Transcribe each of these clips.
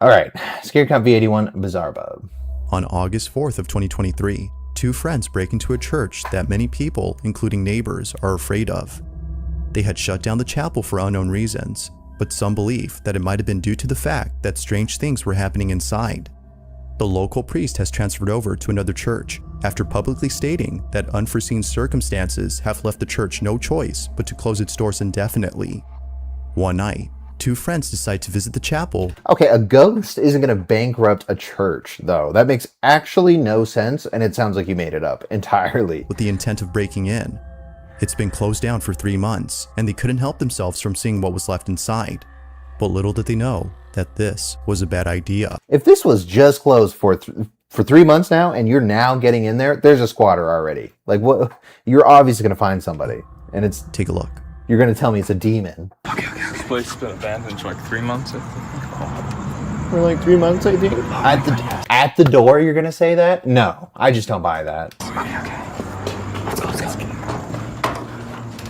All right, ScareCount V81 Bizarre Bub. On August 4th of 2023, two friends break into a church that many people, including neighbors, are afraid of. They had shut down the chapel for unknown reasons, but some believe that it might have been due to the fact that strange things were happening inside. The local priest has transferred over to another church after publicly stating that unforeseen circumstances have left the church no choice but to close its doors indefinitely. One night, two friends decide to visit the chapel. Okay, a ghost isn't going to bankrupt a church, though. That makes actually no sense, and it sounds like you made it up entirely. With the intent of breaking in. It's been closed down for 3 months, and they couldn't help themselves from seeing what was left inside. But little did they know that this was a bad idea. If this was just closed for 3 months now, and you're now getting in there, there's a squatter already. Like, what? You're obviously going to find somebody, and it's... Take a look. You're going to tell me it's a demon. Okay. This place has been abandoned for like 3 months, I think. For like 3 months, I think. At the door, you're going to say that? No, I just don't buy that. Okay. Let's go.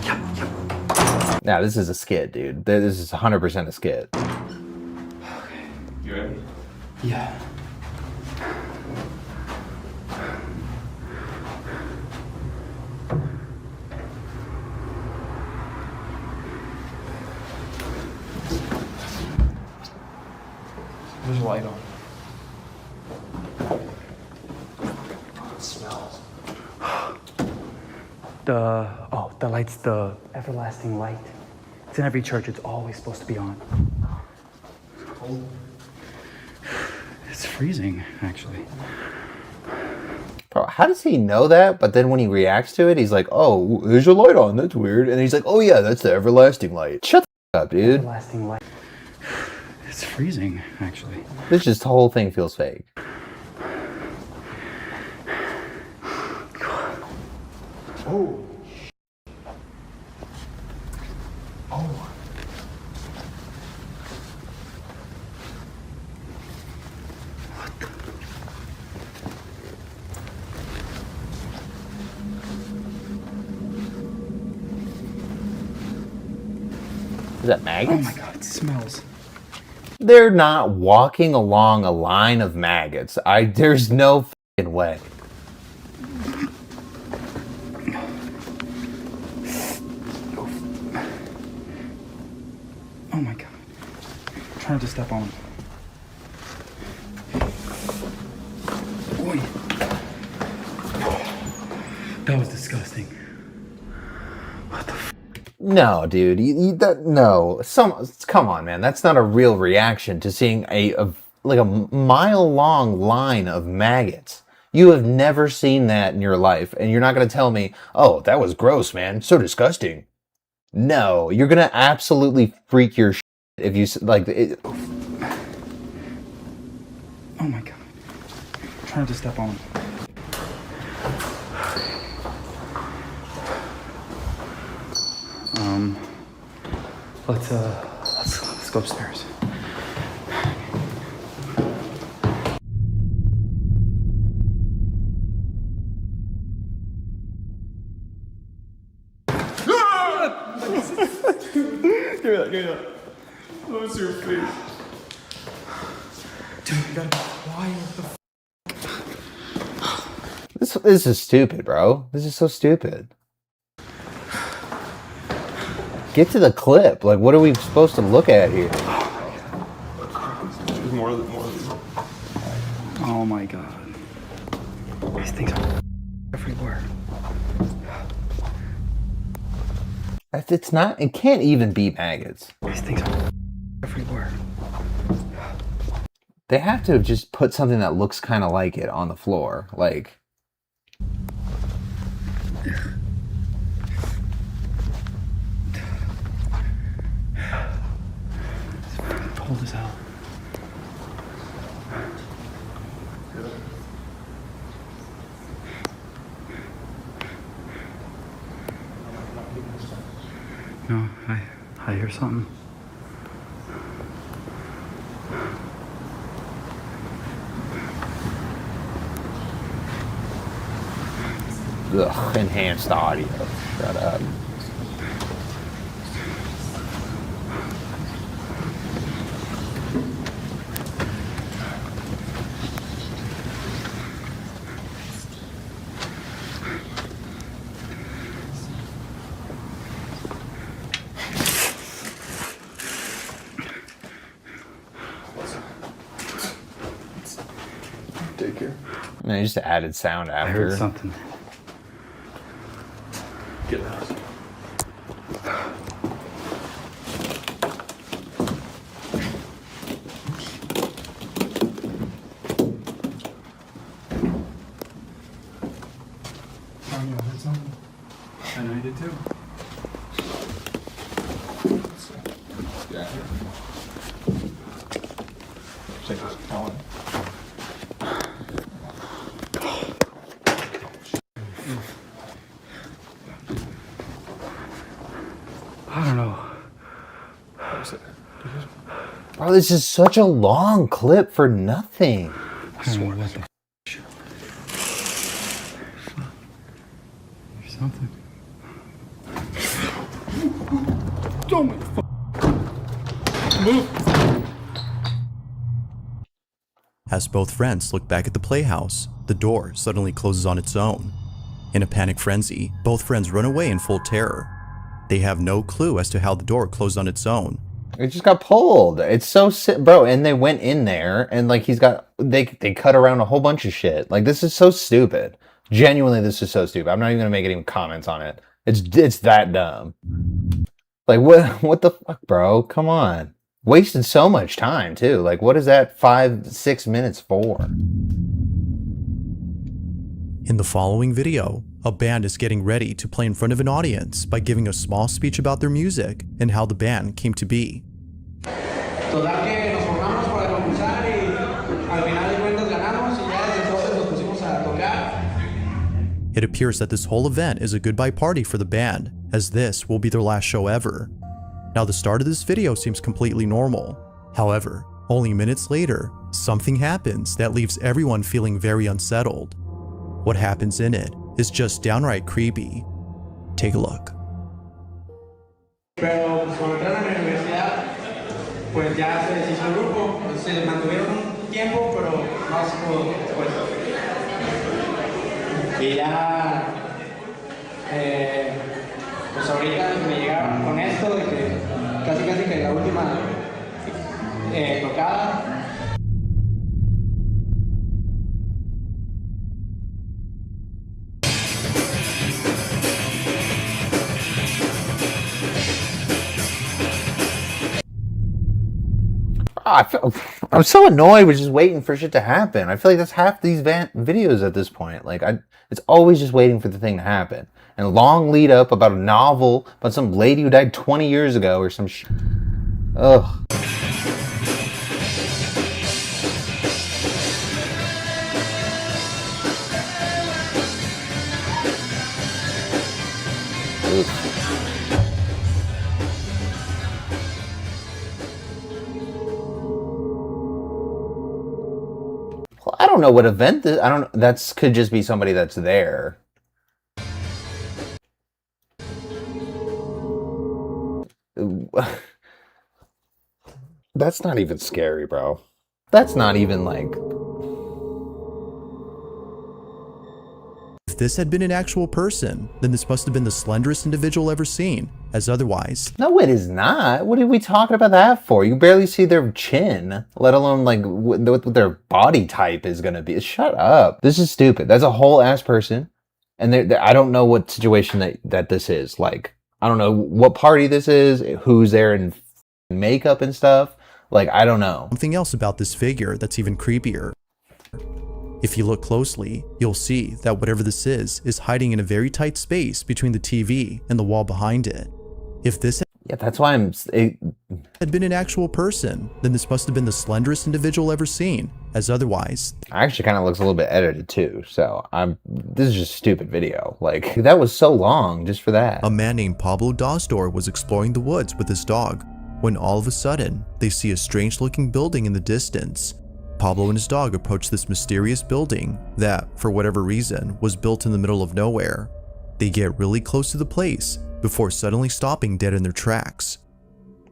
Yep. Now, this is a skit, dude. This is 100% a skit. Okay. You ready? Yeah. There's a light on. It smells. The light's the everlasting light. It's in every church. It's always supposed to be on. It's cold. It's freezing, actually. Bro, how does he know that? But then when he reacts to it, he's like, oh, there's a light on. That's weird. And he's like, oh yeah, that's the everlasting light. Shut the up, dude. Everlasting light. It's freezing, actually. This whole thing feels fake. Oh. Oh. What the? Is that maggots? Oh my god, it smells. They're not walking along a line of maggots. There's no fucking way. Oh my god. I'm trying to step on. Boy. That was disgusting. What the f? No, dude. No. Come on, man. That's not a real reaction to seeing a mile-long line of maggots. You have never seen that in your life, and you're not going to tell me, oh, that was gross, man. So disgusting. No, you're going to absolutely freak your shit if you, like... It. Oh my god. I'm trying to step on. Let's go upstairs. Give me that. Let me see your face. Dude, you gotta be quiet. This is stupid, bro. This is so stupid. Get to the clip. Like, what are we supposed to look at here? There's more of these. Oh my god. These things are everywhere. It's not. It can't even be maggots. These things are everywhere. They have to have just put something that looks kind of like it on the floor. Like... Cold as hell. No, I hear something. Ugh, enhanced audio. Shut up. Take care. No, you just added sound I heard after. something. Get out. I know you did too. Yeah. Take this calendar. I don't know. Bro, this is such a long clip for nothing. I don't know what the There's something. Don't move. As both friends look back at the playhouse, the door suddenly closes on its own. In a panic frenzy, both friends run away in full terror. They have no clue as to how the door closed on its own. It just got pulled. It's so bro. And they went in there and like they cut around a whole bunch of shit. Like this is so stupid. Genuinely, this is so stupid. I'm not even gonna make any comments on it. It's that dumb. Like what the fuck, bro? Come on. Wasted so much time too. Like what is that 5-6 minutes for? In the following video, a band is getting ready to play in front of an audience by giving a small speech about their music and how the band came to be. Total que nos formamos para concursar y al final de cuentas ganamos y ya desde entonces nos pusimos a tocar. It appears that this whole event is a goodbye party for the band, as this will be their last show ever. Now the start of this video seems completely normal. However, only minutes later, something happens that leaves everyone feeling very unsettled. What happens in it is just downright creepy. Take a look. Pero pues cuando entraron a la universidad, pues ya se deshizo el grupo, se mantuvieron un tiempo, pero no se pudo después. Y ya, pues ahorita me llegaron con esto de que casi que la última tocada. I'm so annoyed with just waiting for shit to happen. I feel like that's half these videos at this point. Like it's always just waiting for the thing to happen. And a long lead up about a novel about some lady who died 20 years ago or some shit. Ugh. I don't know what event this, that could just be somebody that's there. That's not even scary, bro. That's not even like... If this had been an actual person, then this must have been the slenderest individual ever seen, as otherwise. No, it is not. What are we talking about that for? You barely see their chin, let alone like what their body type is going to be. Shut up. This is stupid. That's a whole ass person. And I don't know what situation that this is. Like, I don't know what party this is, who's there in makeup and stuff. Like, I don't know. Something else about this figure that's even creepier. If you look closely, you'll see that whatever this is hiding in a very tight space between the TV and the wall behind it. If this Yeah, that's why had been an actual person, then this must have been the slenderest individual ever seen, as otherwise. Actually kind of looks a little bit edited too. So this is just a stupid video. Like, that was so long just for that. A man named Pablo Dasdor was exploring the woods with his dog, when all of a sudden, they see a strange looking building in the distance. Pablo and his dog approach this mysterious building that, for whatever reason, was built in the middle of nowhere. They get really close to the place before suddenly stopping dead in their tracks.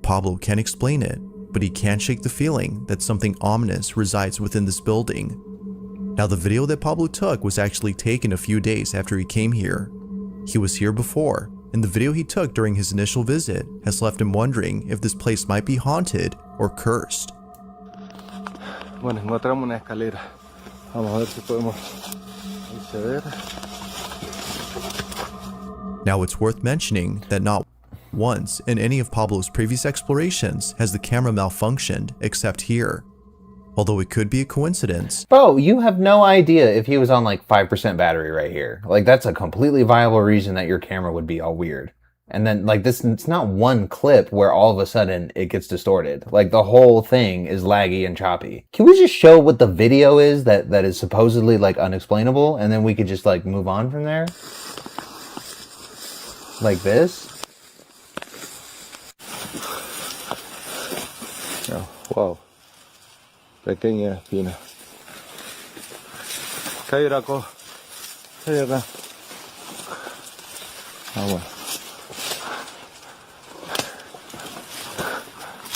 Pablo can't explain it, but he can't shake the feeling that something ominous resides within this building. Now, the video that Pablo took was actually taken a few days after he came here. He was here before, and the video he took during his initial visit has left him wondering if this place might be haunted or cursed. Bueno, encontramos una escalera. Vamos a ver si podemos acceder. Now it's worth mentioning that not once in any of Pablo's previous explorations has the camera malfunctioned except here. Although it could be a coincidence. Bro, you have no idea if he was on like 5% battery right here. Like that's a completely viable reason that your camera would be all weird. And then like this, it's not one clip where all of a sudden it gets distorted. Like the whole thing is laggy and choppy. Can we just show what the video is that is supposedly like unexplainable, and then we could just like move on from there? Like this? Oh, wow. Pequeña espina. Cae, Draco. Cae acá. Ah, bueno.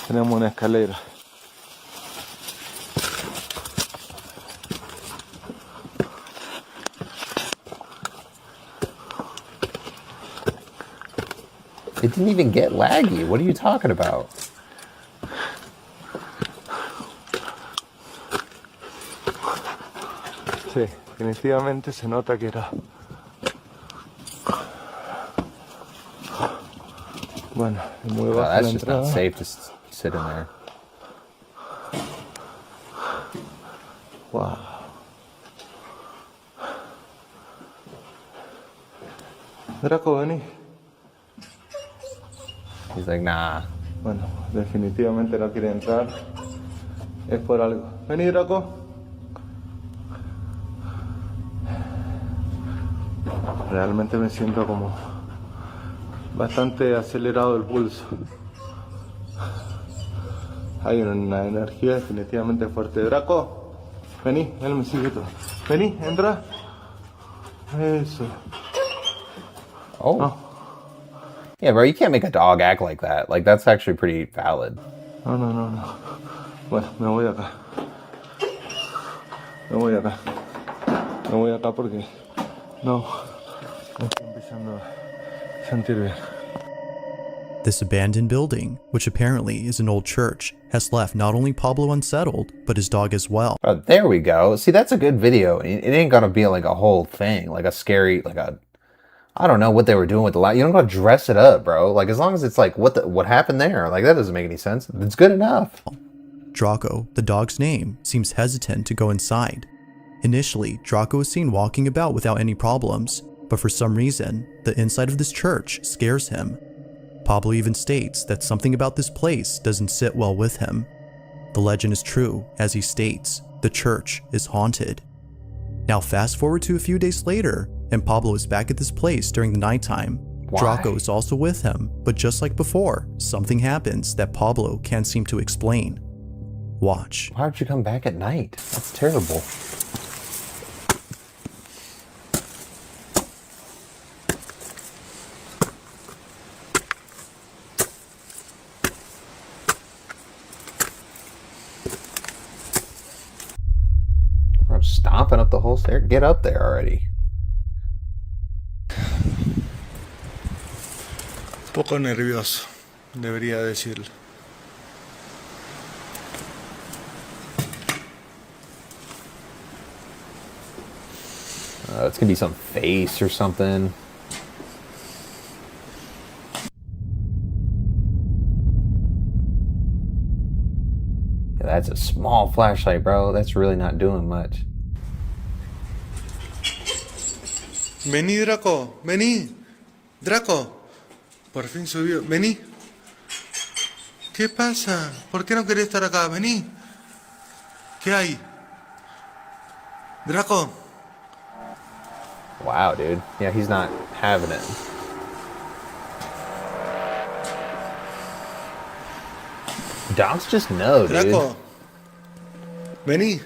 Tenemos una escalera. It didn't even get laggy. What are you talking about? Sí, definitivamente se nota que era. Bueno, muy Oh, baja that's la just not entrada. safe to sit in there. Wow. Draco, vení. He's like, nah. Bueno, definitivamente no quiere entrar. Es por algo. Vení, Draco. Realmente me siento como bastante acelerado el pulso. Hay una energía definitivamente fuerte. Draco, vení, él me sigue todo. Vení, entra. Eso. Oh. No, Yeah, bro, you can't make a dog act like that. Like, that's actually pretty valid. no, no, no, no. Bueno, me voy acá. Me voy acá. Me voy acá porque no. Me estoy empezando a sentir bien. This abandoned building, which apparently is an old church, has left not only Pablo unsettled, but his dog as well. Oh, there we go. See, that's a good video. It ain't gonna be like a whole thing, like a scary, like a, I don't know what they were doing with the light. You don't gotta dress it up, bro. Like, as long as it's like, what happened there? Like, that doesn't make any sense. It's good enough. Draco, the dog's name, seems hesitant to go inside. Initially, Draco is seen walking about without any problems, but for some reason, the inside of this church scares him. Pablo even states that something about this place doesn't sit well with him. The legend is true, as he states, the church is haunted. Now fast forward to a few days later, and Pablo is back at this place during the nighttime. Why? Draco is also with him, but just like before, something happens that Pablo can't seem to explain. Watch. Why would you come back at night? That's terrible. Bro, stomping up the whole stair. Get up there already. Poco nervioso, debería decirlo. It's gonna be some face or something. Yeah, that's a small flashlight, bro. That's really not doing much. Vení, Draco, vení. Draco, por fin subió. Vení. ¿Qué pasa? ¿Por qué no querés estar acá? Vení. ¿Qué hay? Draco. Wow, dude. Yeah, he's not having it. Dogs just know, dude. Draco. Vení.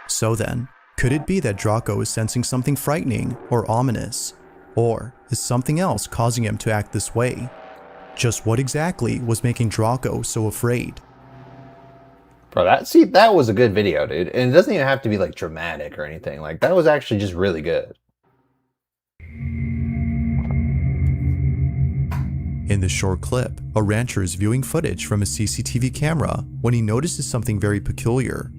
So then, could it be that Draco is sensing something frightening or ominous? Or is something else causing him to act this way? Just what exactly was making Draco so afraid? Bro, that was a good video, dude. And it doesn't even have to be like dramatic or anything. Like, that was actually just really good. In this short clip, a rancher is viewing footage from a CCTV camera when he notices something very peculiar.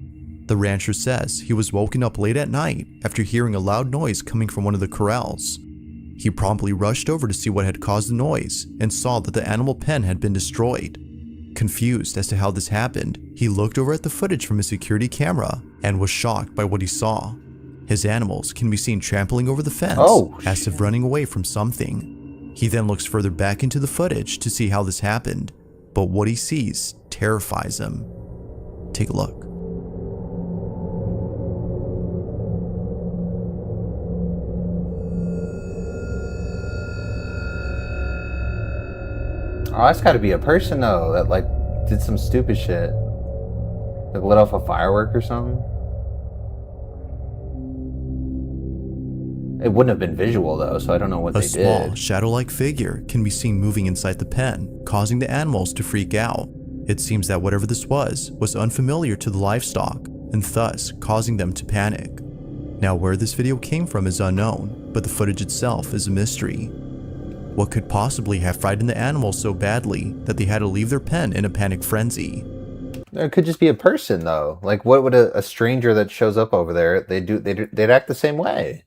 The rancher says he was woken up late at night after hearing a loud noise coming from one of the corrals. He promptly rushed over to see what had caused the noise and saw that the animal pen had been destroyed. Confused as to how this happened, he looked over at the footage from his security camera and was shocked by what he saw. His animals can be seen trampling over the fence as if running away from something. He then looks further back into the footage to see how this happened, but what he sees terrifies him. Take a look. Oh, that's gotta be a person though, that like did some stupid shit. Like lit off a firework or something. It wouldn't have been visual though, so I don't know what they did. A small, shadow-like figure can be seen moving inside the pen, causing the animals to freak out. It seems that whatever this was unfamiliar to the livestock, and thus causing them to panic. Now, where this video came from is unknown, but the footage itself is a mystery. What could possibly have frightened the animals so badly that they had to leave their pen in a panic frenzy? It could just be a person though. Like, what would a stranger that shows up over there? They'd act the same way.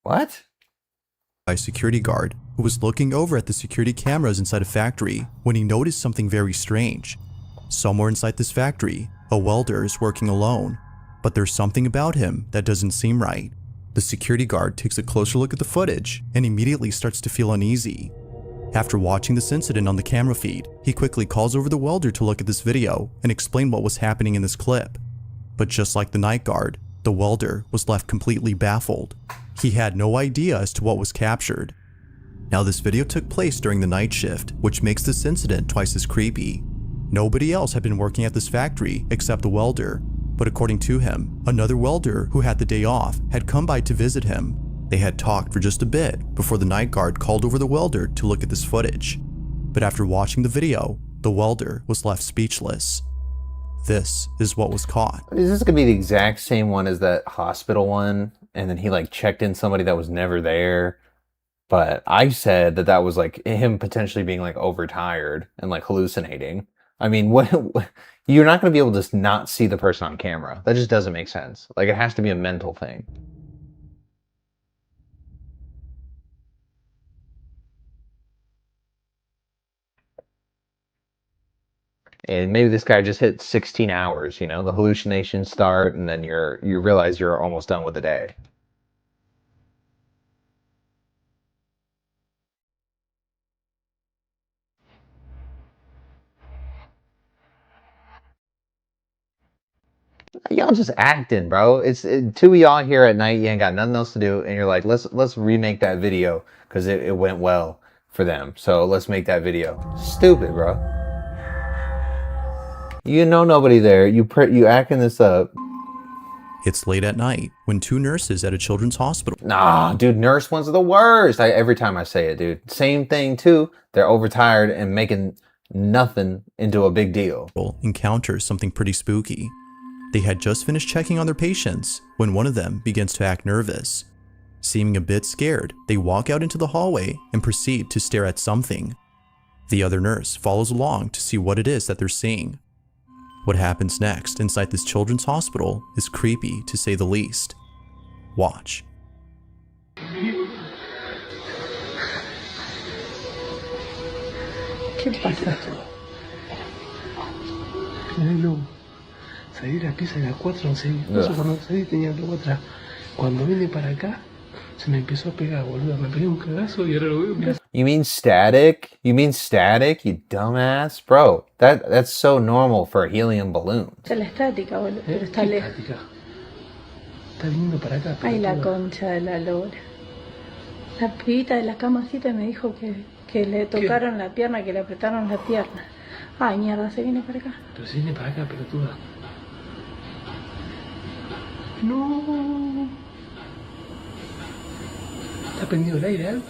What? By a security guard who was looking over at the security cameras inside a factory when he noticed something very strange. Somewhere inside this factory, a welder is working alone, but there's something about him that doesn't seem right. The security guard takes a closer look at the footage and immediately starts to feel uneasy. After watching this incident on the camera feed, he quickly calls over the welder to look at this video and explain what was happening in this clip. But just like the night guard, the welder was left completely baffled. He had no idea as to what was captured. Now, this video took place during the night shift, which makes this incident twice as creepy. Nobody else had been working at this factory except the welder, but according to him, another welder who had the day off had come by to visit him. They had talked for just a bit before the night guard called over the welder to look at this footage. But after watching the video, the welder was left speechless. This is what was caught. Is this gonna be the exact same one as that hospital one? And then he like checked in somebody that was never there. But I said that was like him potentially being like overtired and like hallucinating. I mean, what you're not going to be able to not see the person on camera. That just doesn't make sense. Like, it has to be a mental thing. And maybe this guy just hit 16 hours, you know, the hallucinations start and then you realize you're almost done with the day. Y'all just acting, bro. It's two of y'all here at night. You ain't got nothing else to do, and you're like, let's remake that video because it went well for them. So let's make that video. Stupid, bro. You know nobody there. You acting this up. It's late at night when two nurses at a children's hospital. Nah, dude, nurse ones are the worst. Every time I say it, dude. Same thing too. They're overtired and making nothing into a big deal. Encounters something pretty spooky. They had just finished checking on their patients when one of them begins to act nervous. Seeming a bit scared, they walk out into the hallway and proceed to stare at something. The other nurse follows along to see what it is that they're seeing. What happens next inside this children's hospital is creepy to say the least. Watch. ¿Qué pasa? Míralo. Salí de la pieza de las 4, no sé. Eso cuando salí tenía algo atrás. Cuando vine para acá, se me empezó a pegar, boludo. Me pegué un cagazo y ahora lo veo. Mira. You mean static? You mean static, you dumbass? Bro, that's so normal for a helium balloon. Está la estática, boludo. Pero está lejos. Está viniendo para acá. Ay, la concha de la lora. La pibita de la camacita me dijo que le tocaron la pierna, que le apretaron la pierna. Ay, mierda, se viene para acá. Pero se viene para acá, pelotuda. No. ¿Está prendido el aire algo?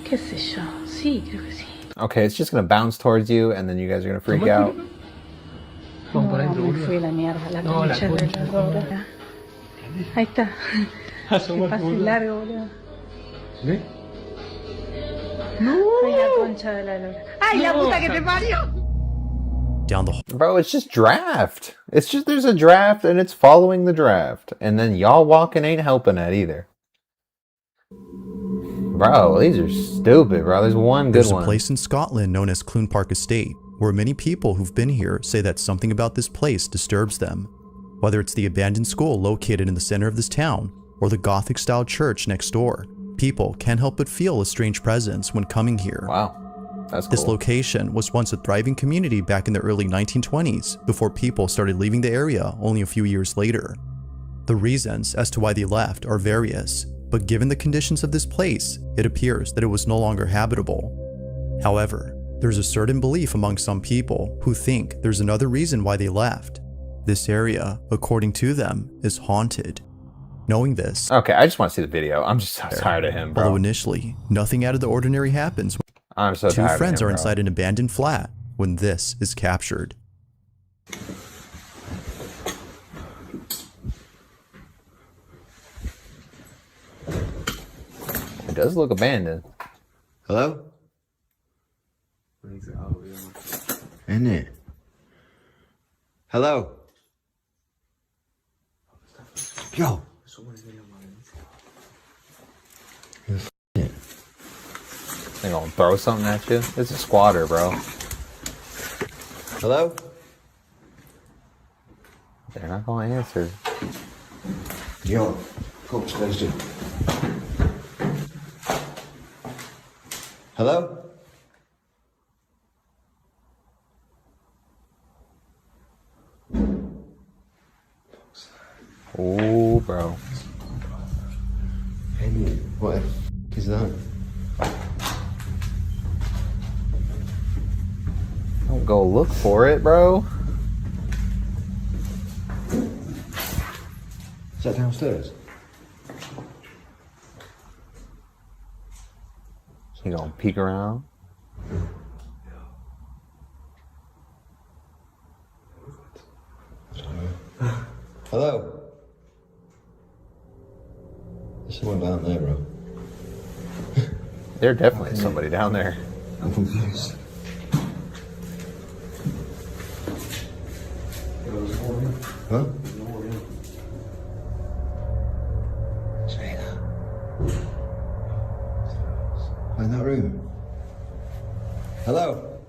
¿Qué sé yo? Sí, creo que sí. Okay, it's just gonna bounce towards you and then you guys are gonna freak out. Vamos para adentro, boludo. Fui la mierda, la concha de la lora. Ahí está. Que pase largo, boludo. ¿Ves? Ay, la concha de la lora. Ay, la puta que te parió. Down the Bro, it's just draft. It's just there's a draft and it's following the draft. And then y'all walking ain't helping that either. Bro, these are stupid, bro. There's one good There's one. a place in Scotland known as Clune Park Estate, where many people who've been here say that something about this place disturbs them. Whether it's the abandoned school located in the center of this town, or the Gothic-style church next door, people can't help but feel a strange presence when coming here. Wow, that's cool. This location was once a thriving community back in the early 1920s, before people started leaving the area only a few years later. The reasons as to why they left are various, but given the conditions of this place, it appears that it was no longer habitable. However, there's a certain belief among some people who think there's another reason why they left. This area, according to them, is haunted. Knowing this, Okay, I just want to see the video. I'm just so tired of him, bro. although initially, nothing out of the ordinary happens, I'm so two tired of friends him, are bro. inside an abandoned flat when this is captured. It does look abandoned. Hello? Isn't it? Hello? Yo! They gonna throw something at you? It's a squatter, bro. Hello? They're not gonna answer. Yo, come upstairs, dude. Hello? Oh, bro. Henry, what the f is that? Don't go look for it, bro. Is that downstairs? You gonna peek around? Hello? There's someone down there, bro. There's definitely somebody down there. I'm confused. Huh? Say that. In that room. Hello?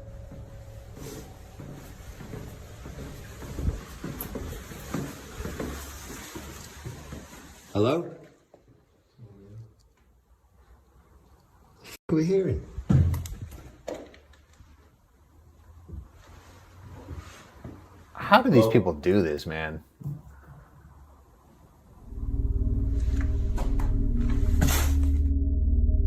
Hello? What are we hearing? How do these people do this, man?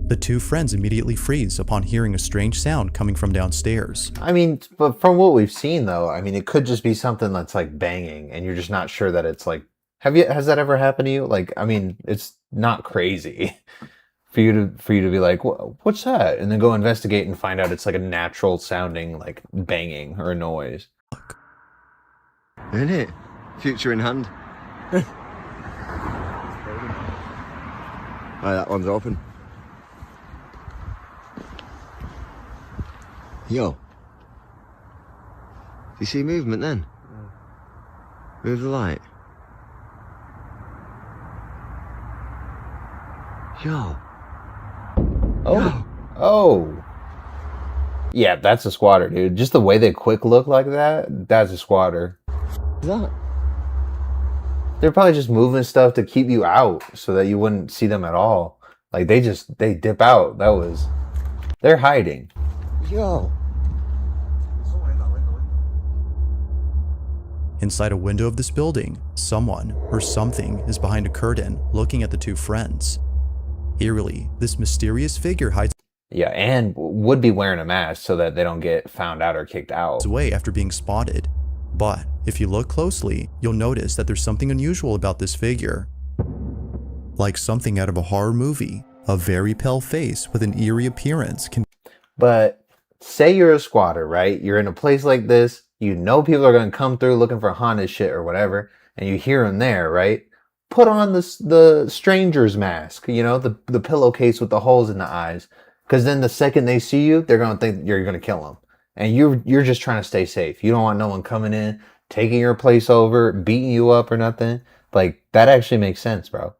The two friends immediately freeze upon hearing a strange sound coming from downstairs. I mean, but from what we've seen, though, I mean, it could just be something that's like banging, and you're just not sure that it's like. Has that ever happened to you? Like, I mean, it's not crazy for you to be like, what's that? And then go investigate and find out it's like a natural sounding like banging or a noise. Isn't it? Future in hand. Oh, that one's open. Yo. Do you see movement then? Move the light. Yo. Oh. Oh. Yeah, that's a squatter, dude. Just the way they quick look like that, that's a squatter. Is that? They're probably just moving stuff to keep you out so that you wouldn't see them at all. Like they dip out. They're hiding. Yo. Inside a window of this building, someone or something is behind a curtain looking at the two friends. Eerily, this mysterious figure hides Yeah, and would be wearing a mask so that they don't get found out or kicked out. away after being spotted. But if you look closely, you'll notice that there's something unusual about this figure. Like something out of a horror movie, a very pale face with an eerie appearance can But say you're a squatter, right? You're in a place like this, you know people are going to come through looking for haunted shit or whatever, and you hear them there, right? Put on the stranger's mask, you know, the pillowcase with the holes in the eyes. Because then the second they see you, they're gonna think you're gonna kill them, and you're just trying to stay safe. You don't want no one coming in, taking your place over, beating you up or nothing. Like, that actually makes sense, bro.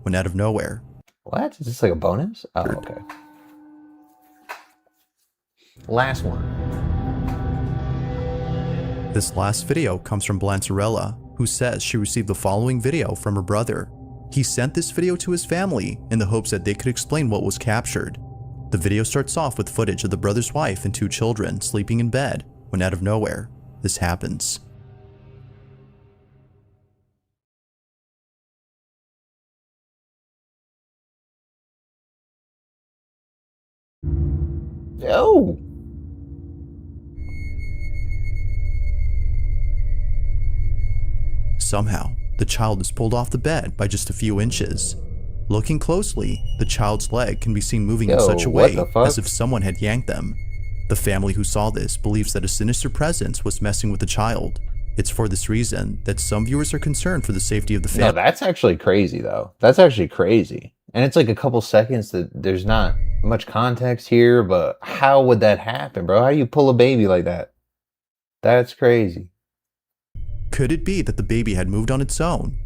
When out of nowhere. What? Is this like a bonus? Oh, okay. Last one. This last video comes from Blancerella, who says she received the following video from her brother. He sent this video to his family in the hopes that they could explain what was captured. The video starts off with footage of the brother's wife and 2 children sleeping in bed when out of nowhere, this happens. Oh! Somehow, the child is pulled off the bed by just a few inches. Looking closely, the child's leg can be seen moving in such a way as if someone had yanked them. The family who saw this believes that a sinister presence was messing with the child. It's for this reason that some viewers are concerned for the safety of the family. No, that's actually crazy, though. That's actually crazy. And it's like a couple seconds that there's not much context here, but how would that happen, bro? How do you pull a baby like that? That's crazy. Could it be that the baby had moved on its own?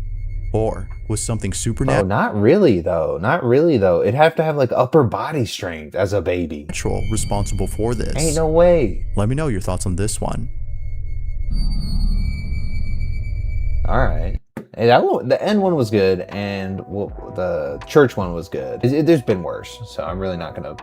Or was something supernatural? Oh, not really, though. Not really, though. It'd have to have like upper body strength as a baby. Responsible for this? Ain't no way. Let me know your thoughts on this one. All right. Hey, the end one was good, and the church one was good. There's been worse, so I'm really not gonna